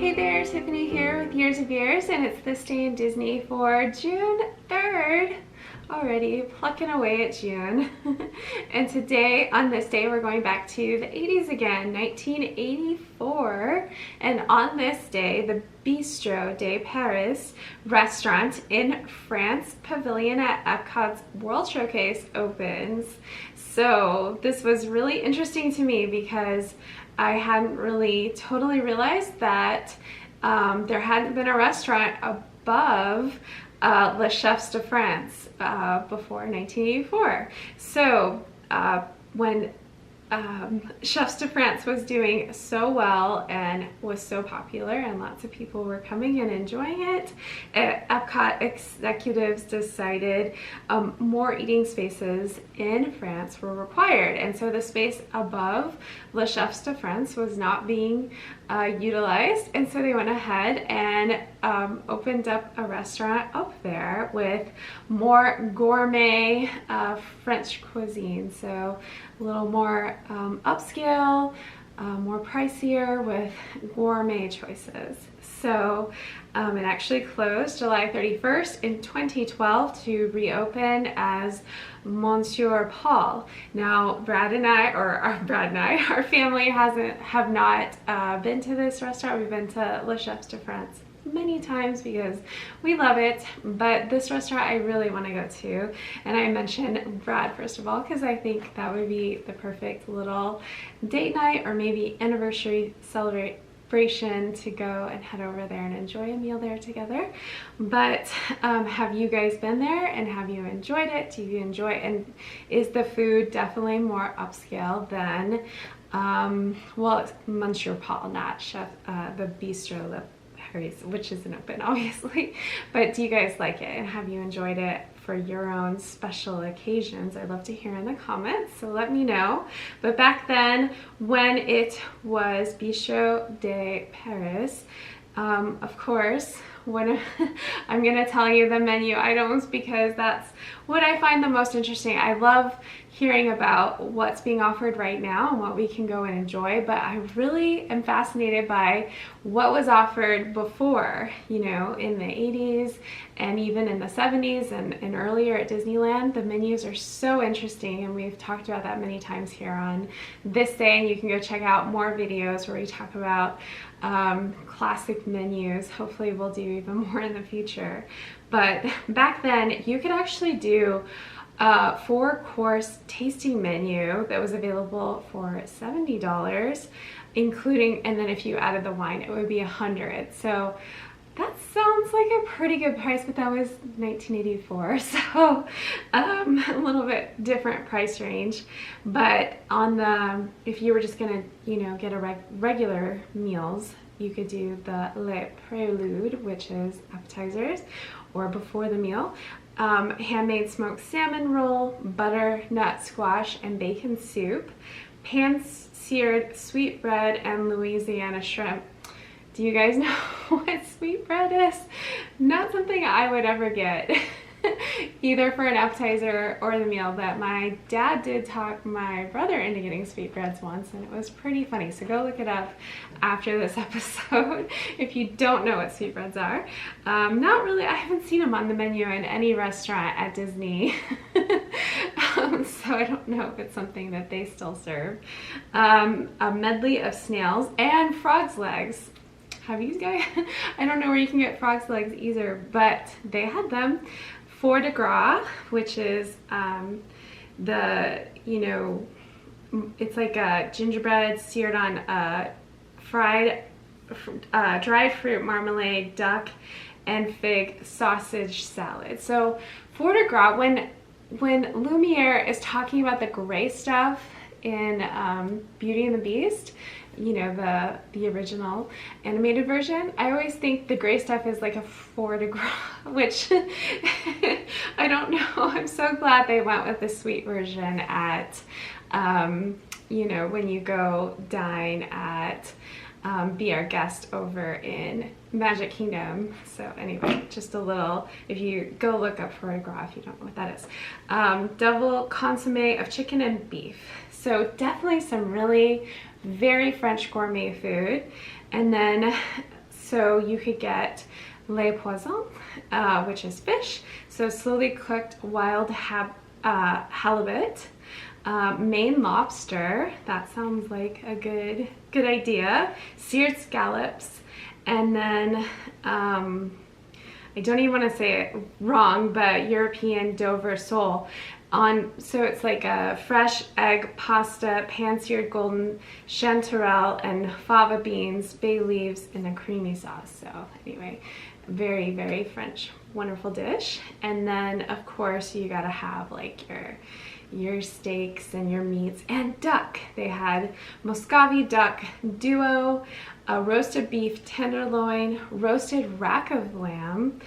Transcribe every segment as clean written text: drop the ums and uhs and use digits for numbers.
Hey there, Tiffany here with Years of Years, and it's This Day in Disney for June 3rd. Already plucking away at June. And today, on this day, we're going back to the 80s again, 1984. And on this day, the Bistro de Paris restaurant in France Pavilion at Epcot's World Showcase opens. So this was really interesting to me because I hadn't really totally realized that there hadn't been a restaurant above Le Chefs de France before 1984. So when Chefs de France was doing so well and was so popular and lots of people were coming and enjoying it, Epcot executives decided more eating spaces in France were required, and so the space above Le Chefs de France was not being utilized, and so they went ahead and opened up a restaurant up there with more gourmet French cuisine, so a little more upscale, more pricier with gourmet choices. So it actually closed July 31st in 2012 to reopen as Monsieur Paul. Now, our family have not been to this restaurant. We've been to Le Chefs de France many times because we love it, but this restaurant I really want to go to, and I mentioned Brad first of all because I think that would be the perfect little date night or maybe anniversary celebration to go and head over there and enjoy a meal there together. But have you guys been there and have you enjoyed it? Do you enjoy it? And is the food definitely more upscale than well, it's Monsieur Paul, not the Bistro de Paris, which isn't open obviously, but do you guys like it and have you enjoyed it for your own special occasions? I'd love to hear in the comments, so let me know. But back then when it was Bistro de Paris, of course, when I'm gonna tell you the menu items because that's what I find the most interesting. I love hearing about what's being offered right now and what we can go and enjoy, but I really am fascinated by what was offered before, you know, in the 80s and even in the 70s and earlier at Disneyland. The menus are so interesting, and we've talked about that many times here on This Day, and you can go check out more videos where we talk about classic menus. Hopefully we'll do even more in the future. But back then you could actually do a 4-course tasting menu that was available for $70, including, and then if you added the wine it would be $100. So that sounds like a pretty good price, but that was 1984, so a little bit different price range. But on the, if you were just gonna, you know, get a regular meals, you could do the Le Prélude, which is appetizers or before the meal, handmade smoked salmon roll, butternut squash and bacon soup, pan-seared sweetbread and Louisiana shrimp. Do you guys know what sweetbread is? Not something I would ever get either for an appetizer or the meal, but my dad did talk my brother into getting sweetbreads once, and it was pretty funny. So go look it up after this episode if you don't know what sweetbreads are. Not really, I haven't seen them on the menu in any restaurant at Disney. So I don't know if it's something that they still serve. A medley of snails and frog's legs. Have you guys? I don't know where you can get frog's legs either, but they had them. Foie de gras, which is the, you know, it's like a gingerbread seared on fried dried fruit marmalade, duck, and fig sausage salad. So foie de gras, when Lumiere is talking about the gray stuff in Beauty and the Beast, you know, the original animated version, I always think the gray stuff is like a foie de gras, which I don't know. I'm so glad they went with the sweet version at, you know, when you go dine at Be Our Guest over in Magic Kingdom. So anyway, just a little, if you go look up foie de gras if you don't know what that is. Double consomme of chicken and beef. So definitely some really very French gourmet food. And then So you could get les poissons, which is fish, so slowly cooked wild halibut, Maine lobster, that sounds like a good idea, seared scallops, and then I don't even want to say it wrong, but European Dover sole. So it's like a fresh egg pasta, pan-seared golden chanterelle, and fava beans, bay leaves, and a creamy sauce. So anyway, very, very French, wonderful dish. And then of course you gotta have like your steaks and your meats and duck. They had Muscovy duck duo, a roasted beef tenderloin, roasted rack of lamb,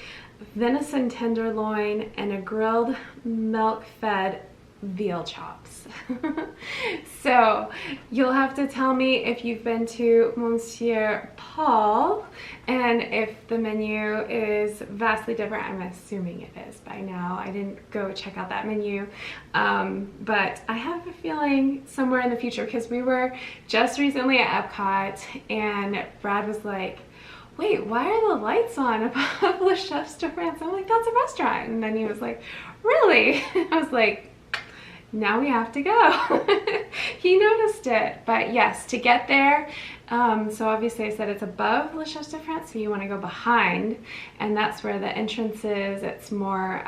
venison tenderloin, and a grilled milk-fed veal chops. So you'll have to tell me if you've been to Monsieur Paul and if the menu is vastly different. I'm assuming it is by now. I didn't go check out that menu, but I have a feeling somewhere in the future, because we were just recently at Epcot and Brad was like, wait, why are the lights on above Le Chefs de France? I'm like, that's a restaurant. And then he was like, really? I was like, now we have to go. He noticed it, but yes, to get there, so obviously I said it's above Le Chefs de France, so you want to go behind, and that's where the entrance is. It's more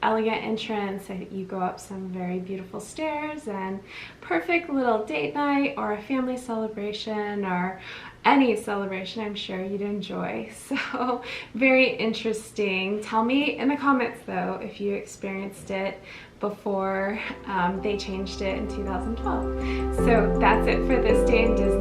elegant entrance, and you go up some very beautiful stairs, and perfect little date night or a family celebration or any celebration I'm sure you'd enjoy. So very interesting. Tell me in the comments though if you experienced it before they changed it in 2012. So that's it for this day in Disney.